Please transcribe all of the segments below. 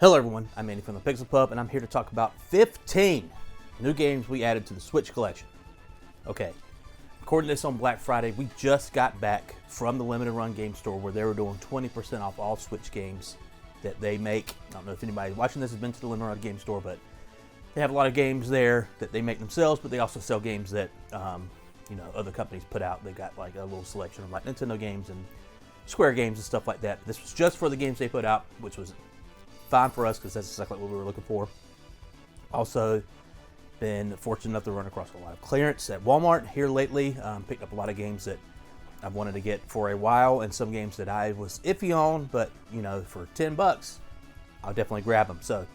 Hello everyone, I'm Andy from the Pixel Pub, and I'm here to talk about 15 new games we added to the Switch collection. Okay, recording this on Black Friday, we just got back from the limited run game store where they were doing 20% off all Switch games that they make. I don't know if anybody watching this has been to the limited run game store, but they have a lot of games there that they make themselves, but they also sell games that other companies put out. They got like a little selection of like Nintendo games and Square games and stuff like that. This was just for the games they put out, which was fine for us because that's exactly what we were looking for. Also, been fortunate enough to run across a lot of clearance at Walmart here lately. Picked up a lot of games that I've wanted to get for a while, and some games that I was iffy on, but for $10, I'll definitely grab them. So,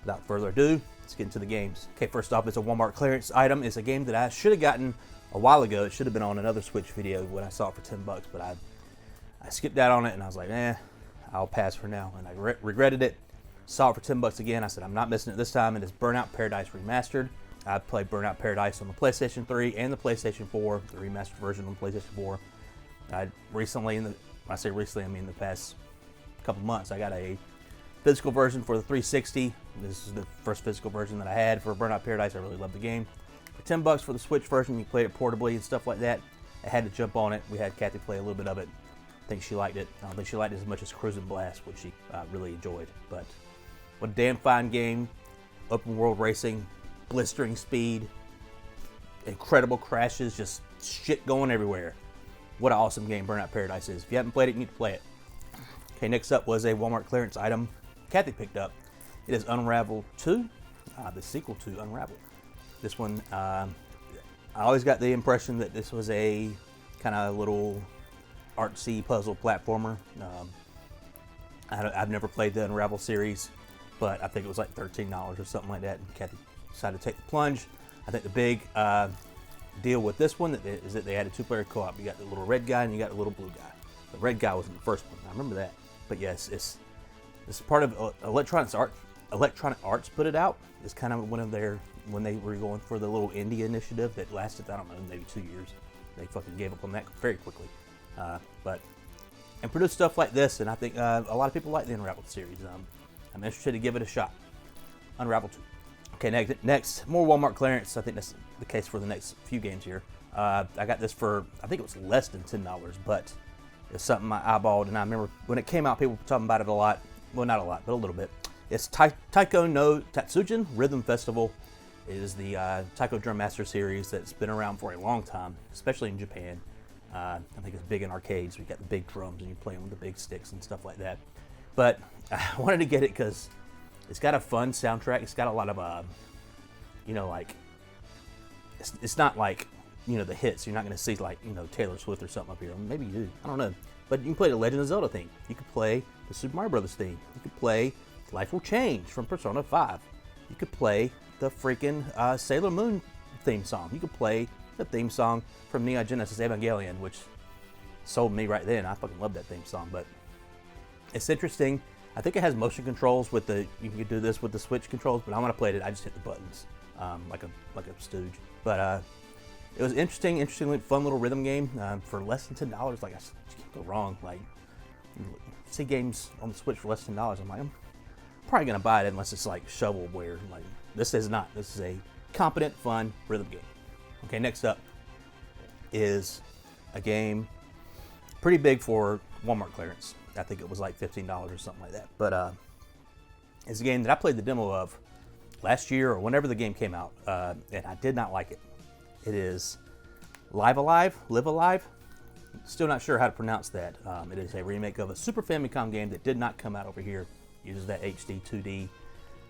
without further ado, let's get into the games. Okay, first off, it's a Walmart clearance item. It's a game that I should have gotten a while ago. It should have been on another Switch video when I saw it for $10, but I skipped out on it, and I was like, I'll pass for now, and I regretted it. Saw it for $10 again. I said, I'm not missing it this time. It is Burnout Paradise Remastered. I played Burnout Paradise on the PlayStation 3 and the PlayStation 4, the remastered version on the PlayStation 4. I recently, when I say recently, I mean the past couple months, I got a physical version for the 360. This is the first physical version that I had for Burnout Paradise. I really love the game. For $10 for the Switch version, you play it portably and stuff like that. I had to jump on it. We had Kathy play a little bit of it. I think she liked it. I don't think she liked it as much as Cruis'n Blast, which she really enjoyed. But what a damn fine game. Open world racing, blistering speed, incredible crashes, just shit going everywhere. What an awesome game Burnout Paradise is. If you haven't played it, you need to play it. Okay, next up was a Walmart clearance item Kathy picked up. It is Unravel 2, the sequel to Unravel. This one, I always got the impression that this was a kind of little artsy puzzle platformer. I've never played the Unravel series, but I think it was like $13 or something like that, and Kathy decided to take the plunge. I think the big deal with this one is that they had a two-player co-op. You got the little red guy and you got the little blue guy. The red guy was in the first one. I remember that. But yes, it's part of Electronic Arts put it out. It's kind of one of their, when they were going for the little indie initiative that lasted, I don't know, maybe 2 years. They fucking gave up on that very quickly. And produce stuff like this, and I think a lot of people like the Unravel series. I'm interested to give it a shot. Unravel 2. Okay, next, more Walmart clearance. I think that's the case for the next few games here. I got this for, I think it was less than $10, but it's something I eyeballed, and I remember when it came out, people were talking about it a lot. Well, not a lot, but a little bit. It's Taiko no Tatsujin Rhythm Festival. It is the Taiko Drum Master series that's been around for a long time, especially in Japan. I think it's big in arcades. We got the big drums and you're playing with the big sticks and stuff like that. But I wanted to get it because it's got a fun soundtrack. It's got a lot of, it's not like, the hits. You're not going to see like, Taylor Swift or something up here. Maybe you do. I don't know. But you can play the Legend of Zelda theme. You could play the Super Mario Brothers theme. You could play Life Will Change from Persona 5. You could play the freaking Sailor Moon theme song. You could play the theme song from Neon Genesis Evangelion, which sold me right then. I fucking love that theme song. But it's interesting. I think it has motion controls with you can do this with the Switch controls, but when I played it, I just hit the buttons like a stooge. But it was interesting, fun little rhythm game for less than $10. Like, I just can't go wrong. Like, see games on the Switch for less than $10. I'm like, I'm probably gonna buy it unless it's like shovelware. Like, this is not. This is a competent, fun rhythm game. Okay, next up is a game pretty big for Walmart clearance. I think it was like $15 or something like that. But it's a game that I played the demo of last year or whenever the game came out, and I did not like it. It is Live Alive. Still not sure how to pronounce that. It is a remake of a Super Famicom game that did not come out over here. It uses that HD 2D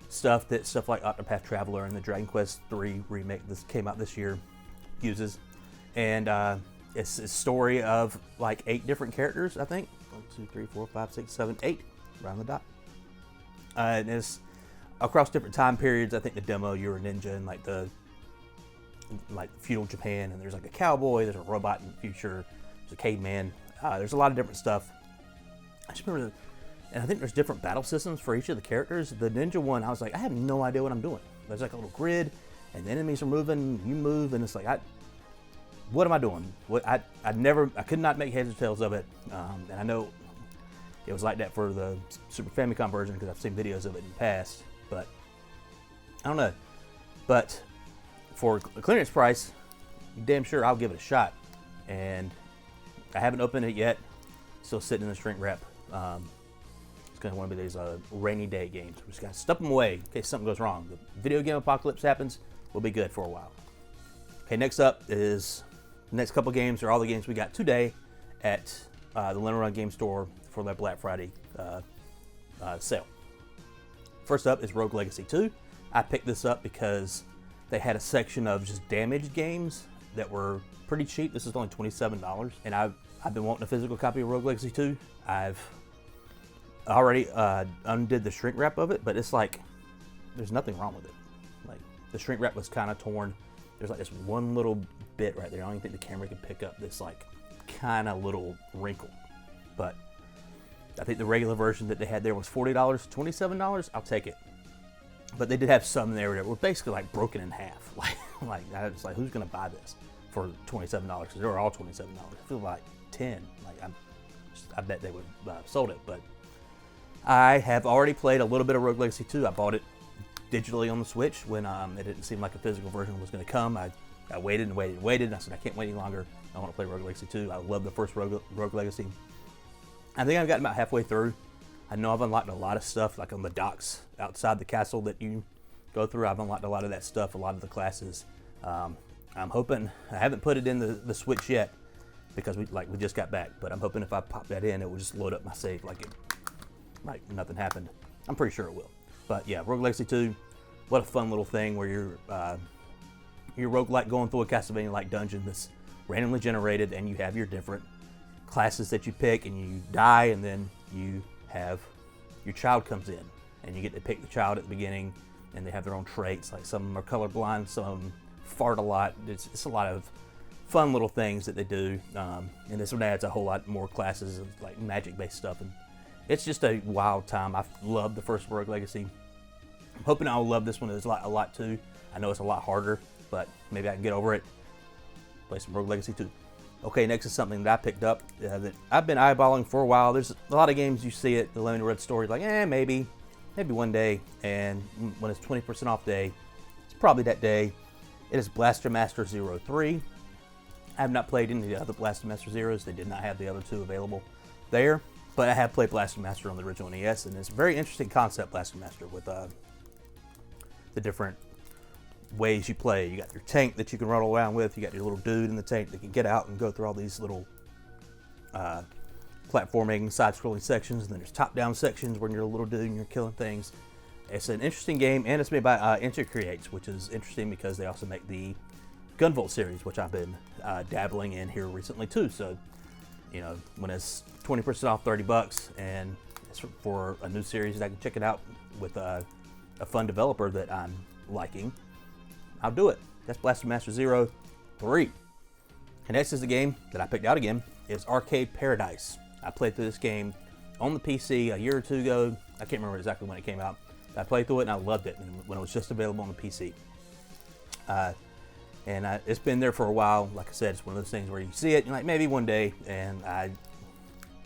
stuff like Octopath Traveler and the Dragon Quest III remake that came out this year uses. And it's a story of like 8 different characters, I think. 1, 2, 3, 4, 5, 6, 7, 8, around the dot. And it's across different time periods. I think the demo, you're a ninja in like feudal Japan, and there's like a cowboy, there's a robot in the future, there's a caveman. There's a lot of different stuff. I just remember, and I think there's different battle systems for each of the characters. The ninja one, I was like, I have no idea what I'm doing. There's like a little grid, and the enemies are moving, you move, and it's like, what am I doing? I could not make heads or tails of it. And I know it was like that for the Super Famicom version because I've seen videos of it in the past. But I don't know. But for a clearance price, damn sure I'll give it a shot. And I haven't opened it yet. Still sitting in the shrink wrap. It's going to one of these rainy day games. We just got to stuff them away in case something goes wrong. The video game apocalypse happens, we'll be good for a while. Okay, next up is the next couple games are all the games we got today at the Limited Run Game Store for their Black Friday sale. First up is Rogue Legacy 2. I picked this up because they had a section of just damaged games that were pretty cheap. This is only $27, and I've been wanting a physical copy of Rogue Legacy 2. I've already undid the shrink wrap of it, but it's like there's nothing wrong with it. Like the shrink wrap was kind of torn. There's like this one little bit right there. I don't even think the camera can pick up this like kind of little wrinkle. But I think the regular version that they had there was $40, $27. I'll take it. But they did have some there that were basically like broken in half. Like I was like, who's gonna buy this for $27? Because they were all $27. I feel like 10. Like I bet they would have sold it. But I have already played a little bit of Rogue Legacy 2. I bought it digitally on the Switch when it didn't seem like a physical version was going to come. I waited and waited and waited, and I said, I can't wait any longer. I want to play Rogue Legacy 2. I love the first Rogue Legacy. I think I've gotten about halfway through. I know I've unlocked a lot of stuff, like on the docks outside the castle that you go through. I've unlocked a lot of that stuff, a lot of the classes. I'm hoping, I haven't put it in the Switch yet because we just got back, but I'm hoping if I pop that in, it will just load up my save like nothing happened. I'm pretty sure it will. But yeah, Rogue Legacy 2, what a fun little thing where you're roguelike going through a Castlevania-like dungeon that's randomly generated, and you have your different classes that you pick, and you die, and then you have your child comes in, and you get to pick the child at the beginning, and they have their own traits. Like some of them are colorblind, some of them fart a lot. It's a lot of fun little things that they do, and this one adds a whole lot more classes of like magic-based stuff, and it's just a wild time. I love the first Rogue Legacy. I'm hoping I'll love this one a lot too. I know it's a lot harder, but maybe I can get over it. Play some Rogue Legacy 2. Okay, next is something that I picked up that I've been eyeballing for a while. There's a lot of games you see at the Limited Run store, like, maybe one day. And when it's 20% off day, it's probably that day. It is Blaster Master 03. I have not played any of the other Blaster Master Zeros. They did not have the other two available there. But I have played Blaster Master on the original NES, and it's a very interesting concept, Blaster Master, with the different ways you play. You got your tank that you can run around with. You got your little dude in the tank that can get out and go through all these little platforming, side-scrolling sections. And then there's top-down sections where you're a little dude and you're killing things. It's an interesting game, and it's made by Enter Creates, which is interesting because they also make the Gunvolt series, which I've been dabbling in here recently too. So, you know, when it's 20% off, $30, and it's for a new series that I can check it out with a fun developer that I'm liking, I'll do it. That's Blaster Master 03. And next is the game that I picked out again. It's Arcade Paradise. I played through this game on the PC a year or two ago. I can't remember exactly when it came out. I played through it and I loved it when it was just available on the PC. It's been there for a while. Like I said, it's one of those things where you see it and you're like, maybe one day. And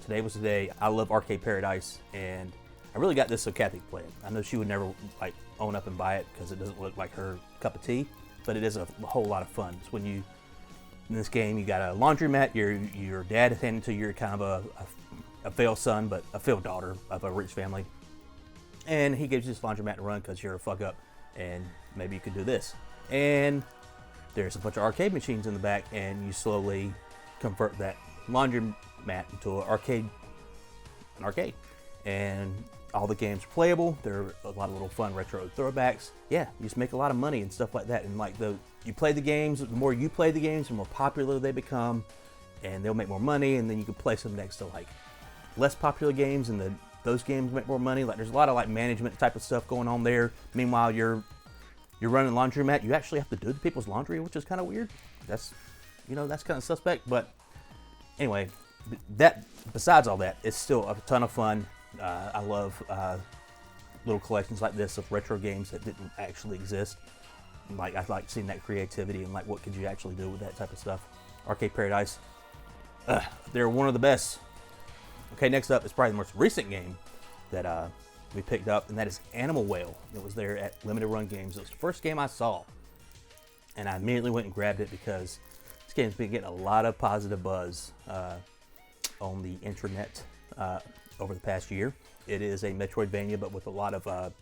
today was the day. I love Arcade Paradise, and I really got this so Kathy could play it. I know she would never like own up and buy it because it doesn't look like her cup of tea, but it is a whole lot of fun. It's when you, in this game, you got a laundromat. Your dad is handed to you. You're kind of a failed son, but a failed daughter of a rich family. And he gives you this laundromat to run because you're a fuck up, and maybe you could do this. And there's a bunch of arcade machines in the back, and you slowly convert that laundromat into an arcade. And all the games are playable. There are a lot of little fun retro throwbacks. Yeah, you just make a lot of money and stuff like that. And like you play the games, the more you play the games, the more popular they become, and they'll make more money. And then you can place them next to like less popular games, and those games make more money. Like there's a lot of like management type of stuff going on there. Meanwhile, you're running laundromat. You actually have to do the people's laundry, which is kind of weird. That's kind of suspect. But anyway, besides all that, it's still a ton of fun. I love little collections like this of retro games that didn't actually exist. Like I like seeing that creativity and like what could you actually do with that type of stuff. Arcade Paradise, they're one of the best Okay, next up is probably the most recent game that we picked up, and that is Animal Whale. It was there at Limited Run Games. It was the first game I saw, and I immediately went and grabbed it because this game's been getting a lot of positive buzz on the internet over the past year. It is a Metroidvania, but with a lot of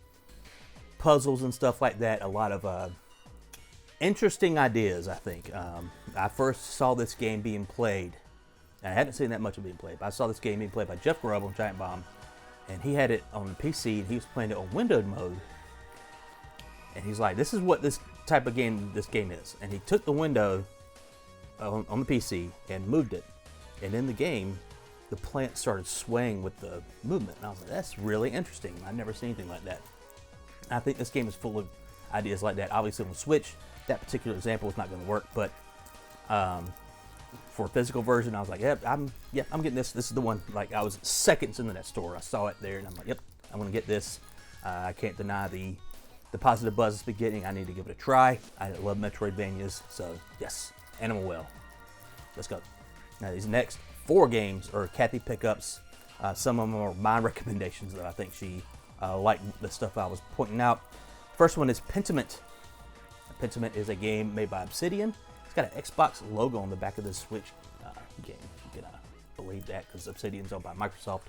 puzzles and stuff like that. A lot of interesting ideas, I think. I first saw this game being played, and I hadn't seen that much of it being played, but I saw this game being played by Jeff Grubb on Giant Bomb, and he had it on the PC, and he was playing it on windowed mode. And he's like, this is what this type of game this game is. And he took the window on the PC and moved it. And in the game, the plant started swaying with the movement. And I was like, that's really interesting. I've never seen anything like that. I think this game is full of ideas like that. Obviously on the Switch, that particular example is not going to work. But for a physical version, I was like, I'm getting this. This is the one. Like, I was seconds into that store. I saw it there, and I'm like, yep, I'm going to get this. I can't deny the positive buzz it's been getting. I need to give it a try. I love Metroidvanias, so yes, Animal Whale. Let's go. Now these next 4 games are Kathy pickups. Some of them are my recommendations that I think she liked the stuff I was pointing out. First one is Pentiment. Pentiment is a game made by Obsidian. It's got an Xbox logo on the back of this Switch game. You can believe that because Obsidian's owned by Microsoft.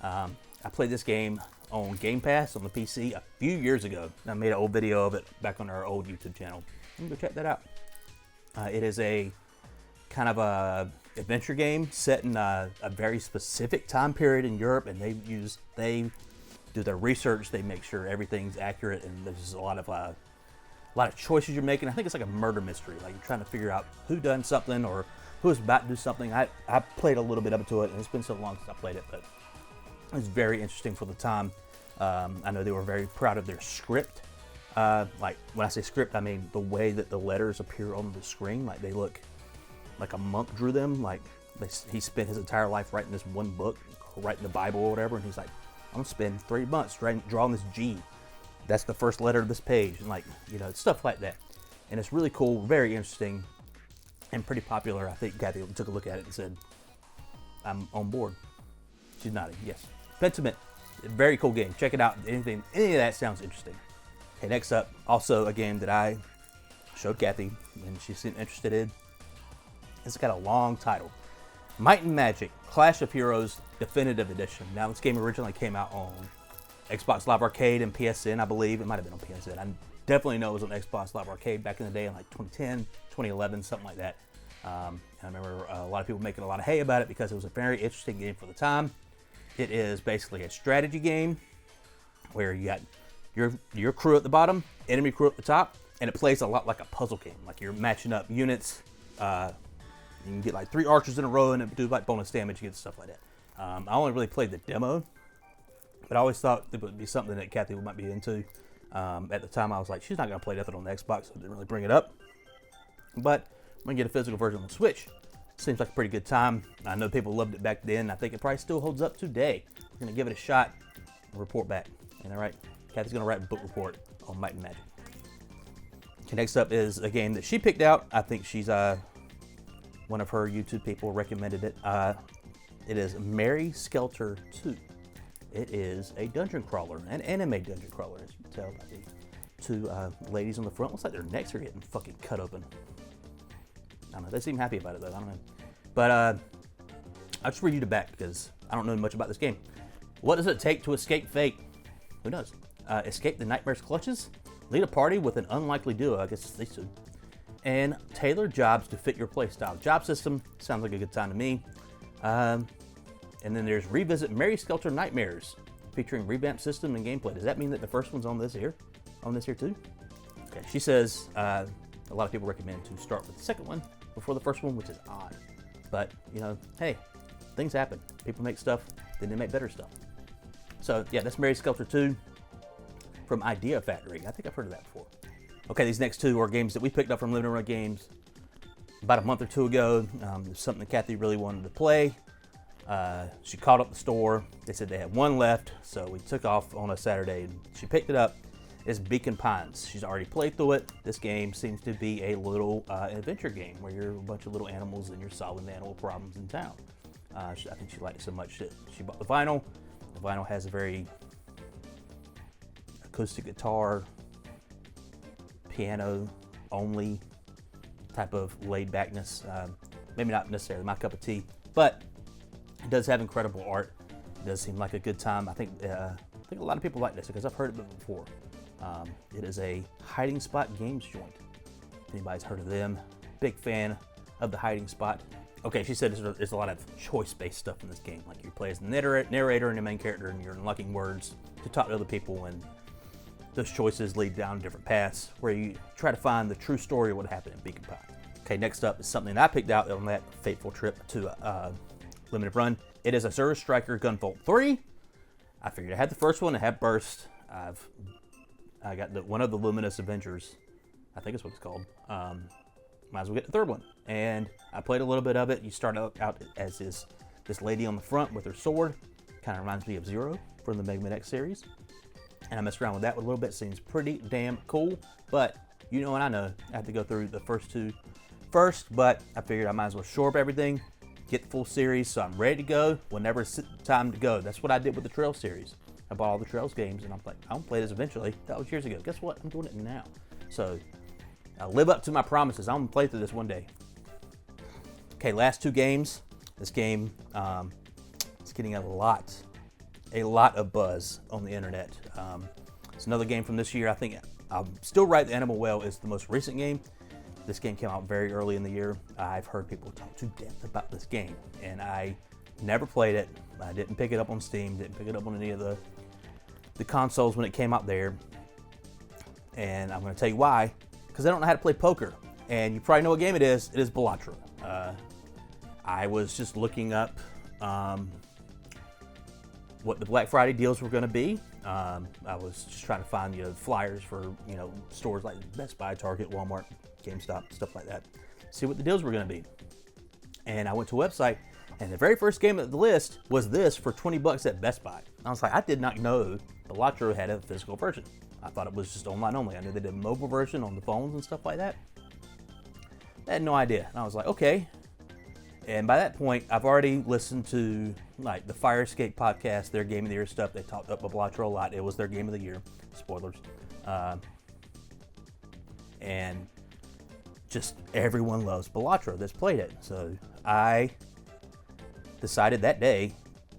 I played this game on Game Pass on the PC a few years ago. I made an old video of it back on our old YouTube channel. You can go check that out. It is a kind of a adventure game set in a very specific time period in Europe, and they do their research. They make sure everything's accurate, and there's just a lot of choices you're making. I think it's like a murder mystery. Like you're trying to figure out who done something or who's about to do something. I played a little bit up to it, and it's been so long since I played it, but it's very interesting for the time. I know they were very proud of their script. Like when I say script, I mean the way that the letters appear on the screen. Like they look like a monk drew them. Like he spent his entire life writing this one book, writing the Bible or whatever, and he's like, I'm gonna spend 3 months drawing this G. That's the first letter of this page, and like, you know, stuff like that. And it's really cool, very interesting, and pretty popular. I think Kathy took a look at it and said, I'm on board. She's nodding, yes. Pentiment, very cool game. Check it out. Any of that sounds interesting. Okay, next up, also a game that I showed Kathy and she seemed interested in. It's got a long title. Might and Magic, Clash of Heroes Definitive Edition. Now, this game originally came out on Xbox Live Arcade and PSN, I believe. It might have been on PSN. I definitely know it was on Xbox Live Arcade back in the day in like 2010, 2011, something like that. And I remember a lot of people making a lot of hay about it because it was a very interesting game for the time. It is basically a strategy game where you got your crew at the bottom, enemy crew at the top, and it plays a lot like a puzzle game. Like you're matching up units. You can get like 3 archers in a row and it do like bonus damage, you get stuff like that. I only really played the demo, but I always thought it would be something that Kathy might be into. At the time, I was like, she's not going to play nothing on the Xbox, so I didn't really bring it up. But I'm going to get a physical version on the Switch. Seems like a pretty good time. I know people loved it back then. I think it probably still holds up today. We're going to give it a shot and report back. And all right, Kathy's going to write a book report on Might and Magic. Okay, next up is a game that she picked out. I think she's one of her YouTube people recommended it. It is Mary Skelter 2. It is a dungeon crawler, an anime dungeon crawler, as you can tell by the 2 ladies on the front. Looks like their necks are getting fucking cut open. I don't know. They seem happy about it, though. I don't know. But I'll just read you the back because I don't know much about this game. What does it take to escape fate? Who knows? Escape the nightmare's clutches? Lead a party with an unlikely duo. I guess it's these 2. And tailor jobs to fit your playstyle. Job system sounds like a good time to me. And then there's Revisit Mary Skelter Nightmares, featuring revamped system and gameplay. Does that mean that the first one's on this here? On this here too? Okay, she says a lot of people recommend to start with the second one before the first one, which is odd. But, you know, hey, things happen. People make stuff, then they make better stuff. So, yeah, that's Mary Skelter 2 from Idea Factory. I think I've heard of that before. Okay, these next 2 are games that we picked up from Limited Run Games about a month or 2 ago. It's something that Kathy really wanted to play. She called up the store. They said they had 1 left, so we took off on a Saturday. And she picked it up. It's Beacon Pines. She's already played through it. This game seems to be a little adventure game where you're a bunch of little animals and you're solving the animal problems in town. I think she liked it so much that she bought the vinyl. The vinyl has a very acoustic guitar, piano only type of laid backness. Maybe not necessarily my cup of tea, but it does have incredible art. It does seem like a good time. I think a lot of people like this because I've heard it before. It is a hiding spot games joint. If anybody's heard of them, big fan of the hiding spot. Okay, she said there's a lot of choice-based stuff in this game. Like you play as the narrator and the main character, and you're unlocking words to talk to other people, and those choices lead down different paths where you try to find the true story of what happened in Beacon Pine. Okay, next up is something that I picked out on that fateful trip to Limited Run. It is a Zero Striker Gunvolt 3. I figured I had the first one. I had Burst. I got one of the Luminous Avengers. I think is what it's called. Might as well get the third one. And I played a little bit of it. You start out as this lady on the front with her sword. Kind of reminds me of Zero from the Mega Man X series. And I messed around with that a little bit. Seems pretty damn cool. But you know, and I know I have to go through the first two first. But I figured I might as well shore up everything, get the full series, so I'm ready to go whenever it's time to go. That's what I did with the Trail series. I bought all the Trails games, and I'm like, I'm gonna play this eventually. That was years ago. Guess what? I'm doing it now. So I live up to my promises. I'm gonna play through this one day. Okay, last two games. This game is getting a lot of buzz on the internet. It's another game from this year. I think I'm still right. The Animal Well is the most recent game. This game came out very early in the year. I've heard people talk to death about this game, and I never played it. I didn't pick it up on Steam, didn't pick it up on any of the consoles when it came out there. And I'm going to tell you why, because I don't know how to play poker. And you probably know what game it is. It is Balatro. I was just looking up what the Black Friday deals were going to be. I was just trying to find flyers for stores like Best Buy, Target, Walmart, GameStop, stuff like that. See what the deals were going to be. And I went to a website, and the very first game at the list was this for $20 at Best Buy. I was like, I did not know Balatro had a physical version. I thought it was just online only. I knew they did a mobile version on the phones and stuff like that. I had no idea. And I was like, okay. And by that point, I've already listened to like the Fire Escape podcast, their Game of the Year stuff. They talked up Balatro a lot. It was their Game of the Year. Spoilers. And just everyone loves Balatro that's played it. So I decided that day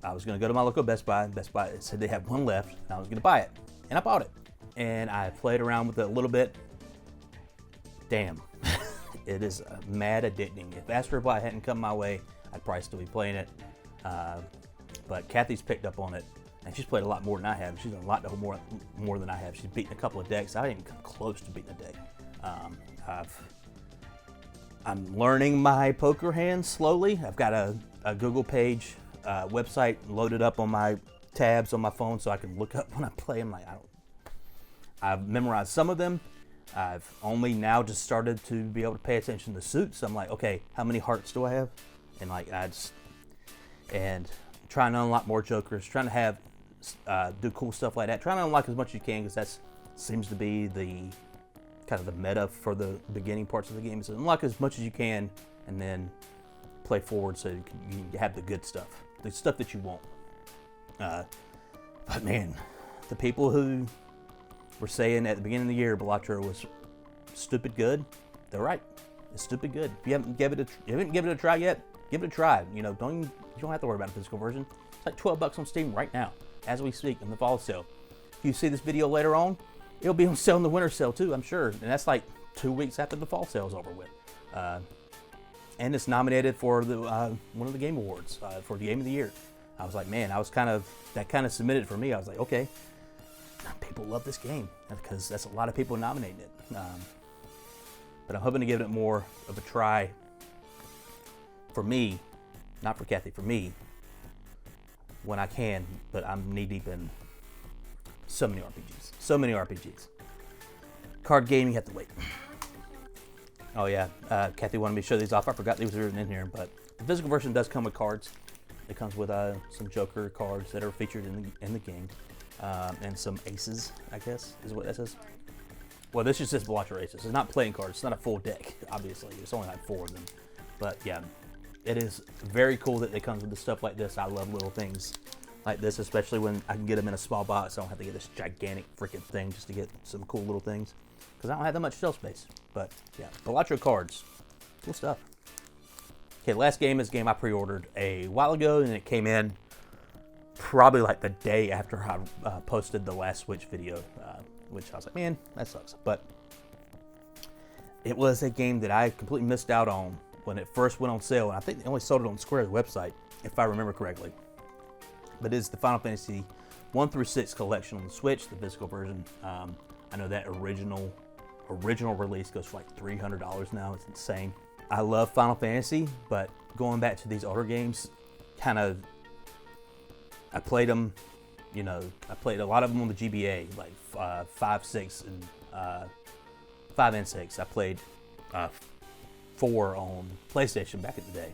I was going to go to my local Best Buy. Best Buy said they had one left, and I was going to buy it. And I bought it. And I played around with it a little bit. Damn. It is mad addicting. If Astro Bot hadn't come my way, I'd probably still be playing it. But Kathy's picked up on it, and she's played a lot more than I have. She's done a lot more than I have. She's beaten a couple of decks. I didn't even come close to beating a deck. I'm learning my poker hands slowly. I've got a Google page website loaded up on my tabs on my phone so I can look up when I play. I'm like, I've memorized some of them. I've only now just started to be able to pay attention to suits. I'm like, okay, how many hearts do I have? And like, and trying to unlock more jokers, trying to have, do cool stuff like that. Trying to unlock as much as you can, because that seems to be the kind of the meta for the beginning parts of the game. So unlock as much as you can, and then play forward so you can have the good stuff, the stuff that you want. But man, the people who were saying at the beginning of the year Balatro was stupid good, they're right. It's stupid good. If you haven't given it a try yet, give it a try. You don't have to worry about a physical version. It's like $12 on Steam right now, as we speak, in the fall sale. If you see this video later on, it'll be on sale in the winter sale too, I'm sure. And that's like 2 weeks after the fall sale is over with. And it's nominated for the one of the Game Awards for the Game of the Year. I was like, man, that kind of submitted for me. I was like, okay. People love this game because that's a lot of people nominating it. But I'm hoping to give it more of a try for me, not for Kathy, for me, when I can. But I'm knee deep in so many RPGs. Card game, you have to wait. Oh yeah, Kathy wanted me to show these off. I forgot these were written in here, but the physical version does come with cards. It comes with some Joker cards that are featured in the game. And some aces, I guess, is what that says. Well, this is just Balatro aces. It's not playing cards. It's not a full deck, obviously. It's only like 4 of them. But yeah, it is very cool that it comes with stuff like this. I love little things like this, especially when I can get them in a small box. I don't have to get this gigantic freaking thing just to get some cool little things, because I don't have that much shelf space. But yeah, Balatro cards, cool stuff. Okay, last game is a game I pre-ordered a while ago, and it came in probably like the day after I posted the last Switch video, which I was like, man, that sucks. But it was a game that I completely missed out on when it first went on sale, and I think they only sold it on Square's website, if I remember correctly. But it is the Final Fantasy 1 through 6 collection on the Switch, the physical version. I know that original release goes for like $300 now. It's insane. I love Final Fantasy, but going back to these older games, I played them, you know, I played a lot of them on the GBA, like 5, 6, and 5 and 6. I played 4 on PlayStation back in the day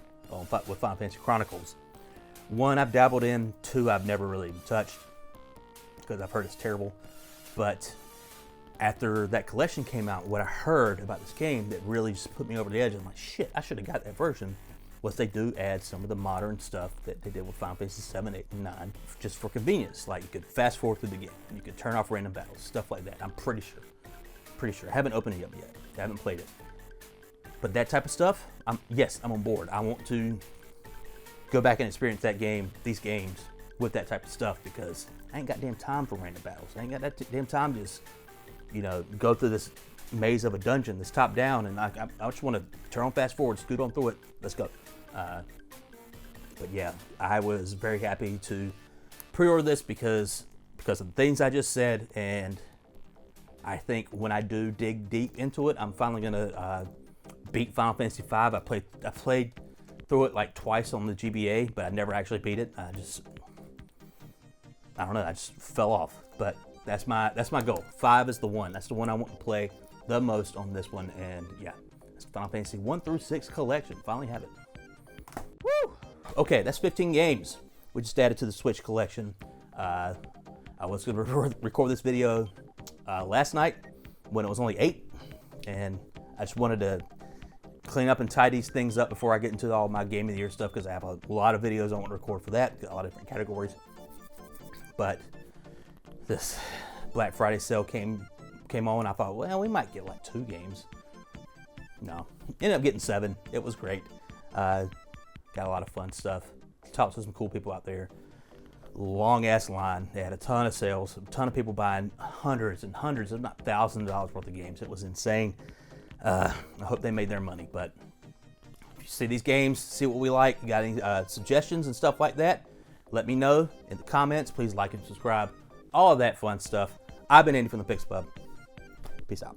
with Final Fantasy Chronicles. 1 I've dabbled in, 2 I've never really even touched because I've heard it's terrible. But after that collection came out, what I heard about this game that really just put me over the edge, I'm like, shit, I should have got that version, was they do add some of the modern stuff that they did with Final Fantasy 7, 8, and 9, just for convenience. Like you could fast forward through the game, and you could turn off random battles, stuff like that. I'm pretty sure. I haven't opened it up yet. I haven't played it. But that type of stuff, I'm on board. I want to go back and experience these games with that type of stuff, because I ain't got damn time for random battles. I ain't got that damn time to just, you know, go through this maze of a dungeon that's top down, and I just want to turn on fast forward, scoot on through it, let's go. But yeah, I was very happy to pre-order this because of the things I just said, and I think when I do dig deep into it, I'm finally gonna beat Final Fantasy V. I played through it like twice on the GBA, but I never actually beat it. I don't know, I just fell off. But that's my goal. 5 is the one. That's the one I want to play the most on this one, and yeah, it's Final Fantasy 1 through 6 collection. Finally have it. Woo! Okay, that's 15 games we just added to the Switch collection. I was going to record this video last night when it was only 8, and I just wanted to clean up and tie these things up before I get into all my Game of the Year stuff, because I have a lot of videos I want to record for that, a lot of different categories. But this Black Friday sale came on. I thought, well, we might get like 2 games. No, ended up getting 7. It was great. Got a lot of fun stuff. Talked to some cool people out there. Long ass line. They had a ton of sales, a ton of people buying hundreds and hundreds, if not thousands of dollars worth of games. It was insane. I hope they made their money. But if you see these games, see what we like, you got any suggestions and stuff like that, let me know in the comments. Please like and subscribe. All of that fun stuff. I've been Andy from the Pixel Pub. Peace out.